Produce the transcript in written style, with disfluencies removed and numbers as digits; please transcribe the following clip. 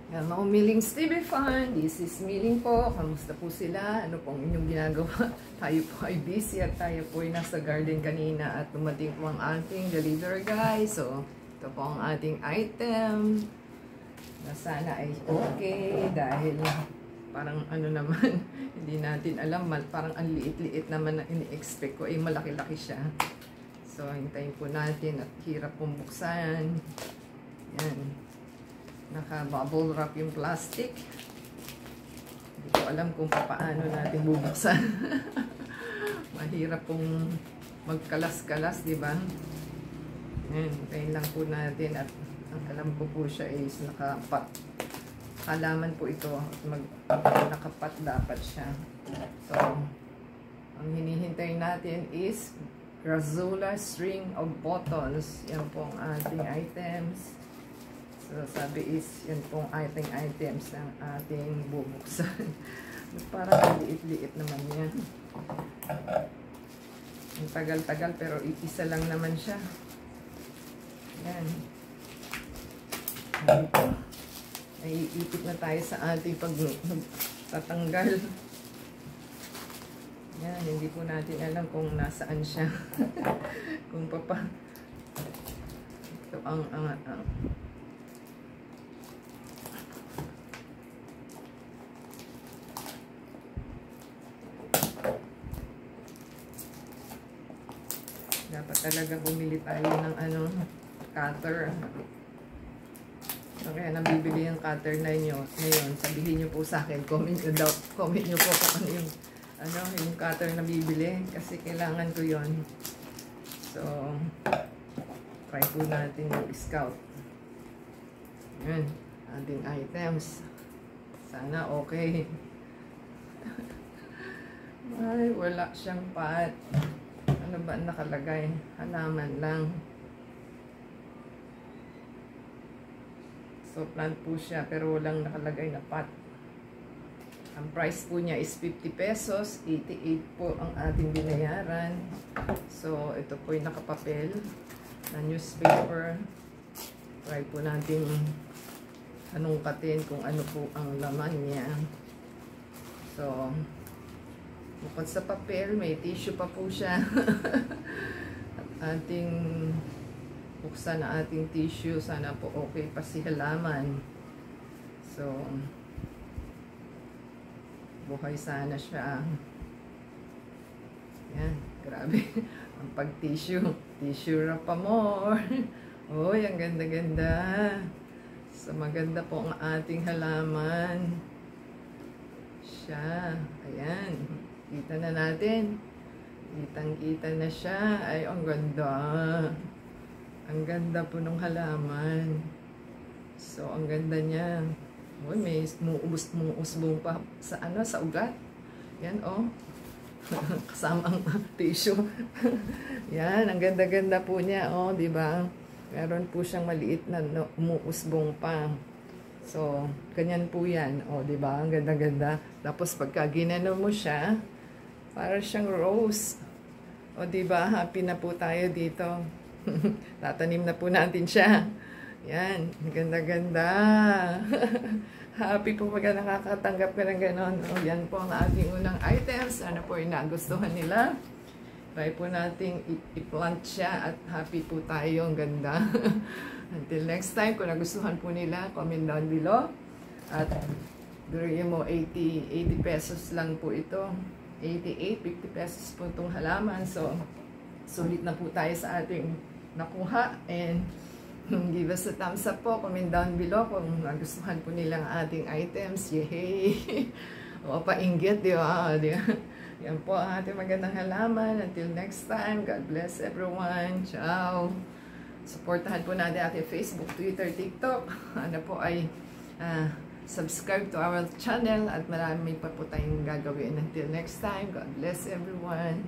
Hello, Millings TV Fan. This is Milling po. Kamusta po sila? Ano pong inyong ginagawa? Tayo po ay busy at tayo po ay nasa garden kanina at dumating po ang ating delivery guys. So, ito po ang ating item. Na sana ay okay dahil parang ano naman, hindi natin alam. Parang ang liit-liit naman na ini-expect ko ay malaki-laki siya. So, hintayin po natin at hirap pong buksan. Yan. Naka-bubble wrap yung plastic. Hindi ko alam kung paano natin bubuksan. Mahirap pong magkalas-kalas, di ba? Ayan, tayo lang po natin at ang alam ko po siya is nakapat. Halaman po ito. Nakapat dapat siya. So, ang hinihintay natin is Grazula string of buttons. Yan po ang ating items. So, sabi is, yun pong ating items ng ating bubuksan. Parang liit-liit naman yan. Ang tagal-tagal, pero isa lang naman siya. Yan. Dito. Naiipit na tayo sa ating pagtatanggal. Yan, hindi po natin alam kung nasaan siya. Kung papa. Ito ang dapat talaga bumili tayo ng cutter. So, kaya nabibili yung cutter na yun. Ngayon, sabihin nyo po sa akin, comment nyo po kung ano yung cutter na bibili. Kasi kailangan ko yon. So, try po natin yung scout. Yan, ating items. Sana okay. Ay, wala siyang pat. Ano ba nakalagay? Halaman lang. So, plant po siya pero walang nakalagay na pot. Ang price po niya is 50 pesos. 88 po ang ating binayaran. So, ito po yung nakapapel na newspaper. Try po natin anungkatin kung ano po ang laman niya. So, bukod sa papel, may tissue pa po siya. At ating buksan na ating tissue. Sana po okay pa si halaman. So, buhay sana siya. Yan, grabe. Ang pag-tissue. Tissue wrap pa more. Uy, ang ganda-ganda. So, maganda po ang ating halaman. Siya. Ayan. Kita na natin. Kitang-kita na siya. Ay, ang ganda. Ang ganda po ng halaman. So, ang ganda niya. Uy, may umuusbong pa sa sa ugat. Yan, oh. Kasama ang tissue. Yan, ang ganda-ganda po niya, oh, di ba? Meron po siyang maliit na umuusbong pa. So, ganyan po yan. O, di ba? Ang ganda-ganda. Tapos, pagka ginano mo siya, para siyang rose. O, diba? Happy na po tayo dito. Tatanim na po natin siya. Yan. Ganda-ganda. Happy po pagka nakakatanggap ka ng ganon. O, yan po ang ating unang items. Ano po yung nagustuhan nila. Try po nating i-plant siya at happy po tayo. Ang ganda. Until next time, kung nagustuhan po nila, comment down below. At durin mo, 80 pesos lang po ito. 88, 50 pesos po itong halaman. So, sulit na po tayo sa ating nakuha. And give us a thumbs up po. Comment down below kung nagustuhan po nilang ating items. Yay! O, painggit, di ba? Yan po ang ating magandang halaman. Until next time, God bless everyone. Ciao! Supportahan po natin ating Facebook, Twitter, TikTok. Ano po ay subscribe to our channel at marami pa po tayong gagawin. Until next time, God bless everyone.